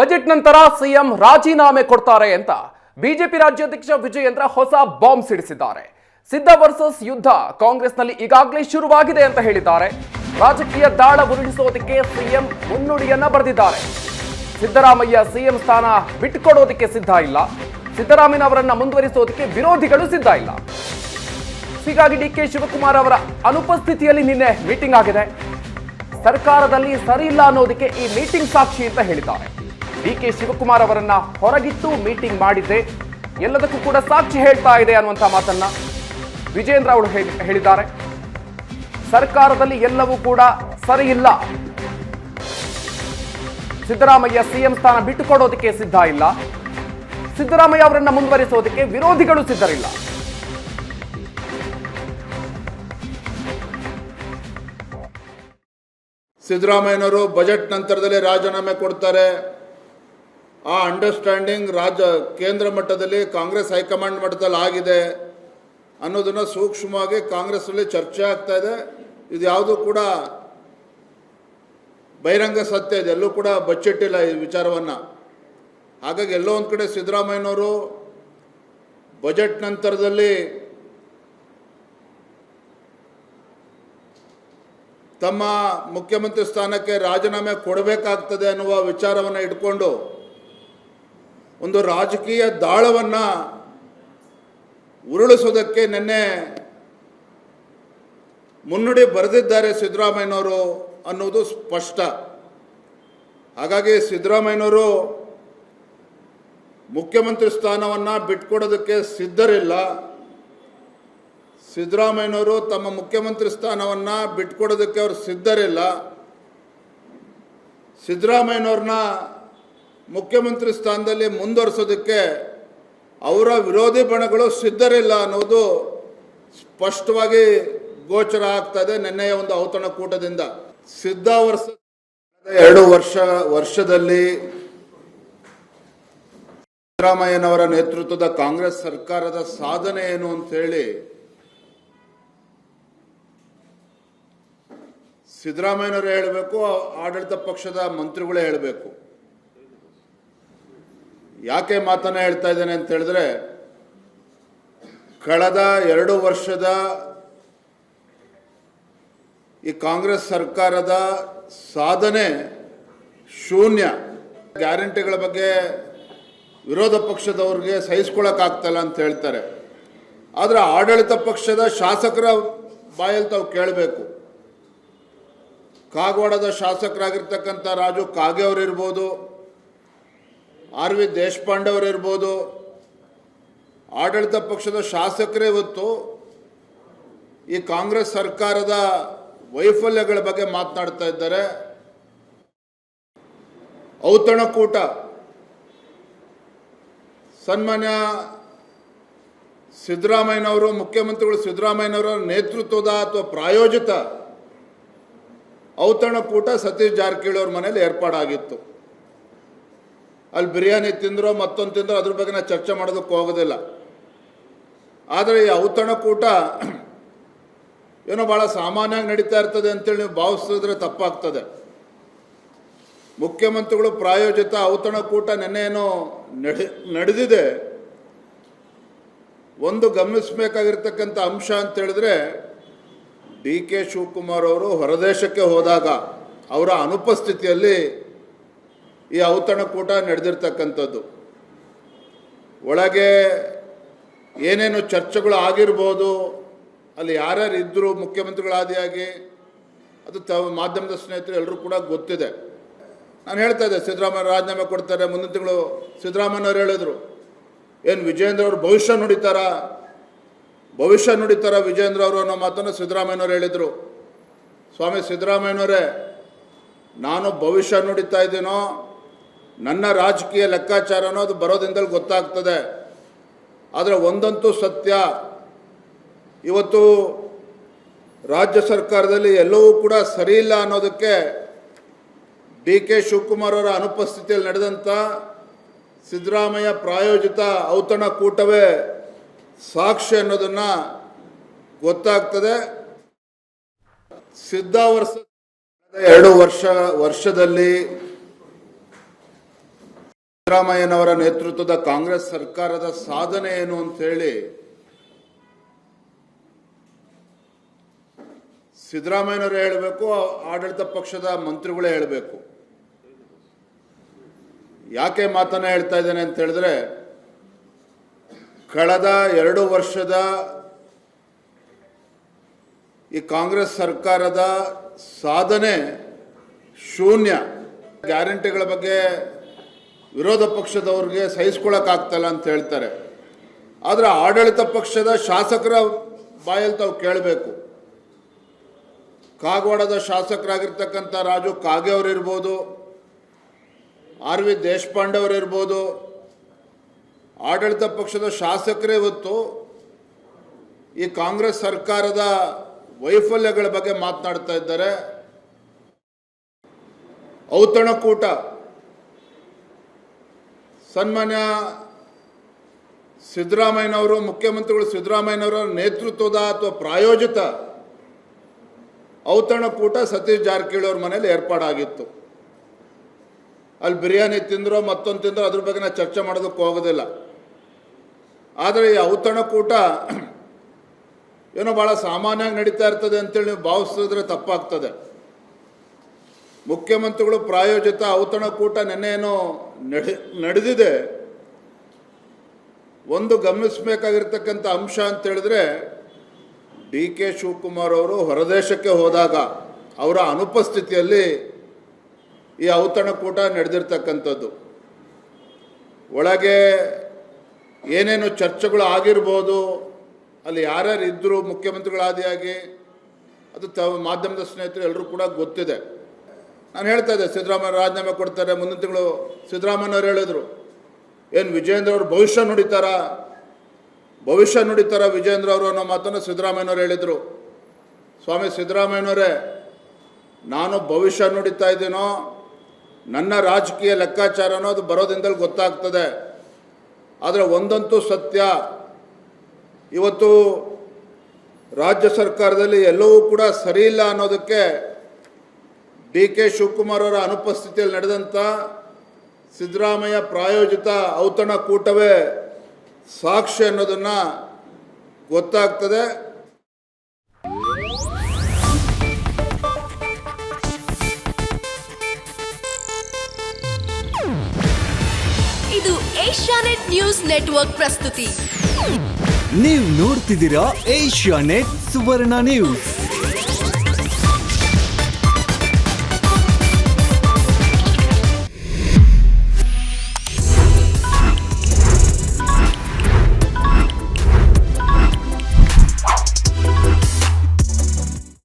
Budget ನಂತರ CM ರಾಜೀನಾಮೆ ಕೊಡ್ತಾರೆ ಅಂತ ಬಿಜೆಪಿ ರಾಜ್ಯಾಧ್ಯಕ್ಷ ವಿಜಯೇಂದ್ರ ಹೊಸ ಬಾಂಬ್ ಸಿಡಿಸಿದ್ದಾರೆ. ಸಿದ್ಧ ವರ್ಸಸ್ ಯುದ್ಧ ಕಾಂಗ್ರೆಸ್ನಲ್ಲಿ ಈಗಾಗಲೇ ಶುರುವಾಗಿದೆ ಅಂತ ಹೇಳಿದ್ದಾರೆ. ರಾಜಕೀಯ ದಾಳ ಉರುಳಿಸೋದಕ್ಕೆ ಸಿಎಂ ಮುನ್ನುಡಿಯನ್ನ ಬರೆದಿದ್ದಾರೆ. ಸಿದ್ದರಾಮಯ್ಯ ಸಿಎಂ ಸ್ಥಾನ ಬಿಟ್ಟುಕೊಡೋದಕ್ಕೆ ಸಿದ್ಧ ಇಲ್ಲ, ಸಿದ್ದರಾಮಯ್ಯ ಅವರನ್ನ ಮುಂದುವರಿಸೋದಕ್ಕೆ ವಿರೋಧಿಗಳು ಸಿದ್ಧ ಇಲ್ಲ. ಹೀಗಾಗಿ ಡಿಕೆ ಶಿವಕುಮಾರ್ ಅವರ ಅನುಪಸ್ಥಿತಿಯಲ್ಲಿ ನಿನ್ನೆ ಮೀಟಿಂಗ್ ಆಗಿದೆ. ಸರ್ಕಾರದಲ್ಲಿ ಸರಿ ಇಲ್ಲ ಅನ್ನೋದಕ್ಕೆ ಈ ಮೀಟಿಂಗ್ ಸಾಕ್ಷಿ ಅಂತ ಹೇಳಿದ್ದಾರೆ. ಡಿಕೆ ಶಿವಕುಮಾರ್ ಅವರನ್ನ ಹೊರಗಿಟ್ಟು ಮೀಟಿಂಗ್ ಮಾಡಿದ್ದೆ ಎಲ್ಲದಕ್ಕೂ ಕೂಡ ಸಾಕ್ಷಿ ಹೇಳ್ತಾ ಇದೆ ಅನ್ನುವಂಥ ಮಾತನ್ನ ವಿಜೇಂದ್ರ ಅವರು ಹೇಳಿದ್ದಾರೆ. ಸರ್ಕಾರದಲ್ಲಿ ಎಲ್ಲವೂ ಕೂಡ ಸರಿ ಇಲ್ಲ, ಸಿದ್ದರಾಮಯ್ಯ ಸಿಎಂ ಸ್ಥಾನ ಬಿಟ್ಟುಕೊಡೋದಕ್ಕೆ ಸಿದ್ಧ ಇಲ್ಲ, ಸಿದ್ದರಾಮಯ್ಯ ಅವರನ್ನ ಮುಂದುವರಿಸೋದಕ್ಕೆ ವಿರೋಧಿಗಳು ಸಿದ್ಧರಿಲ್ಲ. ಸಿದ್ದರಾಮಯ್ಯನವರು ಬಜೆಟ್ ನಂತರದಲ್ಲಿ ರಾಜೀನಾಮೆ ಕೊಡ್ತಾರೆ. ಆ ಅಂಡರ್ಸ್ಟ್ಯಾಂಡಿಂಗ್ ಕೇಂದ್ರ ಮಟ್ಟದಲ್ಲಿ ಕಾಂಗ್ರೆಸ್ ಹೈಕಮಾಂಡ್ ಮಟ್ಟದಲ್ಲಿ ಆಗಿದೆ ಅನ್ನೋದನ್ನು ಸೂಕ್ಷ್ಮವಾಗಿ ಕಾಂಗ್ರೆಸ್ನಲ್ಲಿ ಚರ್ಚೆ ಆಗ್ತಾ ಇದೆ. ಇದು ಯಾವುದೂ ಕೂಡ ಬಹಿರಂಗ ಸತ್ಯ ಇದೆ, ಎಲ್ಲೂ ಕೂಡ ಬಚ್ಚಿಟ್ಟಿಲ್ಲ ಈ ವಿಚಾರವನ್ನು. ಹಾಗಾಗಿ ಎಲ್ಲೋ ಒಂದು ಕಡೆ ಸಿದ್ದರಾಮಯ್ಯನವರು ಬಜೆಟ್ ನಂತರದಲ್ಲಿ ತಮ್ಮ ಮುಖ್ಯಮಂತ್ರಿ ಸ್ಥಾನಕ್ಕೆ ರಾಜೀನಾಮೆ ಕೊಡಬೇಕಾಗ್ತದೆ ಅನ್ನುವ ವಿಚಾರವನ್ನು ಇಟ್ಕೊಂಡು ಒಂದು ರಾಜಕೀಯ ದಾಳವನ್ನು ಉರುಳಿಸೋದಕ್ಕೆ ನಿನ್ನೆ ಮುನ್ನುಡಿ ಬರೆದಿದ್ದಾರೆ ಸಿದ್ದರಾಮಯ್ಯನವರು ಅನ್ನೋದು ಸ್ಪಷ್ಟ. ಹಾಗಾಗಿ ಸಿದ್ದರಾಮಯ್ಯನವರು ಮುಖ್ಯಮಂತ್ರಿ ಸ್ಥಾನವನ್ನು ಬಿಟ್ಕೊಡೋದಕ್ಕೆ ಸಿದ್ಧರಿಲ್ಲ. ಸಿದ್ದರಾಮಯ್ಯನವರು ತಮ್ಮ ಮುಖ್ಯಮಂತ್ರಿ ಸ್ಥಾನವನ್ನು ಬಿಟ್ಕೊಡೋದಕ್ಕೆ ಅವರು ಸಿದ್ಧರಿಲ್ಲ. ಸಿದ್ದರಾಮಯ್ಯನವ್ರನ್ನ ಮುಖ್ಯಮಂತ್ರಿ ಸ್ಥಾನದಲ್ಲಿ ಮುಂದುವರಿಸೋದಕ್ಕೆ ಅವರ ವಿರೋಧಿ ಬಣಗಳು ಸಿದ್ಧರಿಲ್ಲ ಅನ್ನೋದು ಸ್ಪಷ್ಟವಾಗಿ ಗೋಚರ ಆಗ್ತದೆ ನಿನ್ನೆಯ ಒಂದು ಔತಣಕೂಟದಿಂದ. ಸಿದ್ಧ ವರ್ಷ 2 ವರ್ಷದಲ್ಲಿ ಸಿದ್ದರಾಮಯ್ಯನವರ ನೇತೃತ್ವದ ಕಾಂಗ್ರೆಸ್ ಸರ್ಕಾರದ ಸಾಧನೆ ಏನು ಅಂತ ಹೇಳಿ ಸಿದ್ದರಾಮಯ್ಯನವರು ಹೇಳಬೇಕು, ಆಡಳಿತ ಪಕ್ಷದ ಮಂತ್ರಿಗಳೇ ಹೇಳಬೇಕು. ಯಾಕೆ ಮಾತನ್ನ ಹೇಳ್ತಾ ಇದ್ದೇನೆ ಅಂತ ಹೇಳಿದ್ರೆ, ಕಳೆದ 2 ವರ್ಷದ ಈ ಕಾಂಗ್ರೆಸ್ ಸರ್ಕಾರದ ಸಾಧನೆ ಶೂನ್ಯ. ಗ್ಯಾರಂಟಿಗಳ ಬಗ್ಗೆ ವಿರೋಧ ಪಕ್ಷದವ್ರಿಗೆ ಸಹಿಸ್ಕೊಳ್ಳೋಕ್ಕಾಗ್ತಲ್ಲ ಅಂತ ಹೇಳ್ತಾರೆ. ಆದರೆ ಆಡಳಿತ ಪಕ್ಷದ ಶಾಸಕರ ಬಾಯಲ್ಲಿ ತಾವು ಕೇಳಬೇಕು. ಕಾಗವಾಡದ ಶಾಸಕರಾಗಿರ್ತಕ್ಕಂಥ ರಾಜು ಕಾಗೆ ಅವರಿರ್ಬೋದು, RV ದೇಶಪಾಂಡೆ ಅವರಿರ್ಬೋದು, ಆಡಳಿತ ಪಕ್ಷದ ಶಾಸಕರೇ ಇವತ್ತು ಈ ಕಾಂಗ್ರೆಸ್ ಸರ್ಕಾರದ ವೈಫಲ್ಯಗಳ ಬಗ್ಗೆ ಮಾತನಾಡ್ತಾ ಇದ್ದಾರೆ. ಔತಣಕೂಟ ಸನ್ಮಾನ್ಯ ಸಿದ್ದರಾಮಯ್ಯನವರು, ಮುಖ್ಯಮಂತ್ರಿಗಳು ಸಿದ್ದರಾಮಯ್ಯನವರ ನೇತೃತ್ವದ ಅಥವಾ ಪ್ರಾಯೋಜಿತ ಔತಣಕೂಟ ಸತೀಶ್ ಜಾರಕಿಹೊಳಿ ಅವ್ರ ಮನೇಲಿ ಏರ್ಪಾಡಾಗಿತ್ತು. ಅಲ್ಲಿ ಬಿರಿಯಾನಿ ತಿಂದ್ರೋ ಮತ್ತೊಂದು ತಿಂದ್ರೋ ಅದ್ರ ಬಗ್ಗೆ ನಾನು ಚರ್ಚೆ ಮಾಡೋದಕ್ಕೆ ಹೋಗೋದಿಲ್ಲ. ಆದರೆ ಈ ಔತಣಕೂಟ ಏನೋ ಭಾಳ ಸಾಮಾನ್ಯವಾಗಿ ನಡೀತಾ ಇರ್ತದೆ ಅಂತೇಳಿ ನೀವು ಭಾವಿಸಿದ್ರೆ ತಪ್ಪಾಗ್ತದೆ. ಮುಖ್ಯಮಂತ್ರಿಗಳು ಪ್ರಾಯೋಜಿತ ಔತಣಕೂಟ ನಿನ್ನೆ ಏನೋ ನಡೆದಿದೆ. ಒಂದು ಗಮನಿಸಬೇಕಾಗಿರ್ತಕ್ಕಂಥ ಅಂಶ ಅಂತ ಹೇಳಿದ್ರೆ, DK ಶಿವಕುಮಾರ್ ಅವರು ಹೊರದೇಶಕ್ಕೆ ಹೋದಾಗ ಅವರ ಅನುಪಸ್ಥಿತಿಯಲ್ಲಿ ಈ ಔತಣಕೂಟ ನಡೆದಿರ್ತಕ್ಕಂಥದ್ದು. ಒಳಗೆ ಏನೇನು ಚರ್ಚೆಗಳು ಆಗಿರ್ಬೋದು, ಅಲ್ಲಿ ಯಾರ್ಯಾರು ಇದ್ದರು ಮುಖ್ಯಮಂತ್ರಿಗಳಾದಿಯಾಗಿ, ಅದು ಮಾಧ್ಯಮದ ಸ್ನೇಹಿತರು ಎಲ್ಲರೂ ಕೂಡ ಗೊತ್ತಿದೆ. ನಾನು ಹೇಳ್ತಾ ಇದ್ದೆ, ಸಿದ್ದರಾಮಯ್ಯ ರಾಜೀನಾಮೆ ಕೊಡ್ತಾರೆ ಮುಂದಿನ ತಿಂಗಳು. ಸಿದ್ದರಾಮಯ್ಯನವ್ರು ಹೇಳಿದರು, ಏನು ವಿಜೇಂದ್ರ ಅವರು ಭವಿಷ್ಯ ನುಡಿತಾರ ವಿಜೇಂದ್ರ ಅವರು ಅನ್ನೋ ಮಾತನ್ನು ಸಿದ್ದರಾಮಯ್ಯನವ್ರು ಹೇಳಿದರು. ಸ್ವಾಮಿ ಸಿದ್ದರಾಮಯ್ಯನವರೇ, ನಾನು ಭವಿಷ್ಯ ನುಡಿತಾ ಇದ್ದೀನೋ ನನ್ನ ರಾಜಕೀಯ ಲೆಕ್ಕಾಚಾರನೋ ಅದು ಬರೋದಿಂದಲೇ ಗೊತ್ತಾಗ್ತದೆ. ಆದರೆ ಒಂದಂತೂ ಸತ್ಯ, ಇವತ್ತು ರಾಜ್ಯ ಸರ್ಕಾರದಲ್ಲಿ ಎಲ್ಲವೂ ಕೂಡ ಸರಿ ಇಲ್ಲ ಅನ್ನೋದಕ್ಕೆ DK ಶಿವಕುಮಾರ್ ಅವರ ಅನುಪಸ್ಥಿತಿಯಲ್ಲಿ ನಡೆದಂಥ ಸಿದ್ದರಾಮಯ್ಯ ಪ್ರಾಯೋಜಿತ ಔತಣಕೂಟವೇ ಸಾಕ್ಷಿ ಅನ್ನೋದನ್ನು ಗೊತ್ತಾಗ್ತದೆ. ಸಿದ್ಧ ವರ್ಷದಲ್ಲಿ ಸಿದ್ದರಾಮಯ್ಯನವರ ನೇತೃತ್ವದ ಕಾಂಗ್ರೆಸ್ ಸರ್ಕಾರದ ಸಾಧನೆ ಏನು ಅಂತ ಹೇಳಿ ಸಿದ್ದರಾಮಯ್ಯನವರೇ ಹೇಳಬೇಕು, ಆಡಳಿತ ಪಕ್ಷದ ಮಂತ್ರಿಗಳೇ ಹೇಳಬೇಕು. ಯಾಕೆ ಮಾತನ್ನ ಹೇಳ್ತಾ ಇದ್ದೇನೆ ಅಂತ ಹೇಳಿದ್ರೆ, ಕಳೆದ 2 ವರ್ಷದ ಈ ಕಾಂಗ್ರೆಸ್ ಸರ್ಕಾರದ ಸಾಧನೆ ಶೂನ್ಯ. ಗ್ಯಾರಂಟಿಗಳ ಬಗ್ಗೆ ವಿರೋಧ ಪಕ್ಷದವ್ರಿಗೆ ಸಹಿಸ್ಕೊಳ್ಳೋಕ್ಕಾಗ್ತಲ್ಲ ಅಂತ ಹೇಳ್ತಾರೆ. ಆದರೆ ಆಡಳಿತ ಪಕ್ಷದ ಶಾಸಕರ ಬಾಯಲ್ಲಿ ತಾವು ಕೇಳಬೇಕು. ಕಾಗವಾಡದ ಶಾಸಕರಾಗಿರ್ತಕ್ಕಂಥ ರಾಜು ಕಾಗೆ ಅವರಿರ್ಬೋದು, ಆರ್ ವಿ ದೇಶಪಾಂಡೆ ಅವರಿರ್ಬೋದು, ಆಡಳಿತ ಪಕ್ಷದ ಶಾಸಕರೇ ಇವತ್ತು ಈ ಕಾಂಗ್ರೆಸ್ ಸರ್ಕಾರದ ವೈಫಲ್ಯಗಳ ಬಗ್ಗೆ ಮಾತನಾಡ್ತಾ ಇದ್ದಾರೆ. ಔತಣಕೂಟ ಸನ್ಮಾನ್ಯ ಸಿದ್ದರಾಮಯ್ಯನವರು, ಮುಖ್ಯಮಂತ್ರಿಗಳು ಸಿದ್ದರಾಮಯ್ಯನವರ ನೇತೃತ್ವದ ಅಥವಾ ಪ್ರಾಯೋಜಿತ ಔತಣಕೂಟ ಸತೀಶ್ ಜಾರಕಿಹೊಳಿ ಅವ್ರ ಮನೇಲಿ ಏರ್ಪಾಡಾಗಿತ್ತು. ಅಲ್ಲಿ ಬಿರಿಯಾನಿ ತಿಂದ್ರೋ ಮತ್ತೊಂದು ತಿಂದ್ರೋ ಅದ್ರ ಬಗ್ಗೆ ನಾನು ಚರ್ಚೆ ಮಾಡೋದಕ್ಕೆ ಹೋಗೋದಿಲ್ಲ. ಆದರೆ ಈ ಔತಣಕೂಟ ಏನೋ ಭಾಳ ಸಾಮಾನ್ಯವಾಗಿ ನಡೀತಾ ಇರ್ತದೆ ಅಂತೇಳಿ ನೀವು ಭಾವಿಸಿದ್ರೆ ತಪ್ಪಾಗ್ತದೆ. ಮುಖ್ಯಮಂತ್ರಿಗಳು ಪ್ರಾಯೋಜಿತ ಔತಣಕೂಟ ನಿನ್ನೆ ಏನೋ ನಡೆದಿದೆ. ಒಂದು ಗಮನಿಸಬೇಕಾಗಿರ್ತಕ್ಕಂಥ ಅಂಶ ಅಂತ ಹೇಳಿದ್ರೆ, ಡಿ ಕೆ ಶಿವಕುಮಾರ್ ಅವರು ಹೊರದೇಶಕ್ಕೆ ಹೋದಾಗ ಅವರ ಅನುಪಸ್ಥಿತಿಯಲ್ಲಿ ಈ ಔತಣಕೂಟ ನಡೆದಿರ್ತಕ್ಕಂಥದ್ದು. ಒಳಗೆ ಏನೇನು ಚರ್ಚೆಗಳು ಆಗಿರ್ಬೋದು, ಅಲ್ಲಿ ಯಾರ್ಯಾರು ಇದ್ದರು ಮುಖ್ಯಮಂತ್ರಿಗಳಾದಿಯಾಗಿ, ಅದು ಮಾಧ್ಯಮದ ಸ್ನೇಹಿತರು ಎಲ್ಲರೂ ಕೂಡ ಗೊತ್ತಿದೆ. ನಾನು ಹೇಳ್ತಾ ಇದ್ದೆ, ಸಿದ್ದರಾಮಯ್ಯ ರಾಜೀನಾಮೆ ಕೊಡ್ತಾರೆ, ಮುಂದಿನ ತಿಂಗಳು ಸಿದ್ದರಾಮಯ್ಯನವ್ರು ಹೇಳಿದರು. ಏನು ವಿಜಯೇಂದ್ರ ಅವರು ಭವಿಷ್ಯ ನುಡಿತಾರ ವಿಜಯೇಂದ್ರ ಅವರು ಅನ್ನೋ ಮಾತನ್ನು ಸಿದ್ದರಾಮಯ್ಯನವ್ರು ಹೇಳಿದರು. ಸ್ವಾಮಿ ಸಿದ್ದರಾಮಯ್ಯನವರೇ, ನಾನು ಭವಿಷ್ಯ ನುಡಿತಾ ಇದ್ದೀನೋ ನನ್ನ ರಾಜಕೀಯ ಲೆಕ್ಕಾಚಾರನೋ ಅದು ಬರೋದಿಂದಲೇ ಗೊತ್ತಾಗ್ತದೆ. ಆದರೆ ಒಂದಂತೂ ಸತ್ಯ, ಇವತ್ತು ರಾಜ್ಯ ಸರ್ಕಾರದಲ್ಲಿ ಎಲ್ಲವೂ ಕೂಡ ಸರಿ ಇಲ್ಲ ಅನ್ನೋದಕ್ಕೆ ಡಿ ಕೆ ಶಿವಕುಮಾರ್ ಅವರ ಅನುಪಸ್ಥಿತಿಯಲ್ಲಿ ನಡೆದಂಥ ಸಿದ್ದರಾಮಯ್ಯ ಪ್ರಾಯೋಜಿತ ಔತಣಕೂಟವೇ ಸಾಕ್ಷಿ ಅನ್ನೋದನ್ನು ಗೊತ್ತಾಗ್ತದೆ. ಇದು ಏಷ್ಯಾನೆಟ್ ನ್ಯೂಸ್ ನೆಟ್ವರ್ಕ್ ಪ್ರಸ್ತುತಿ. ನೀವು ನೋಡ್ತಿದ್ದೀರಾ ಏಷ್ಯಾನೆಟ್ ಸುವರ್ಣ ನ್ಯೂಸ್.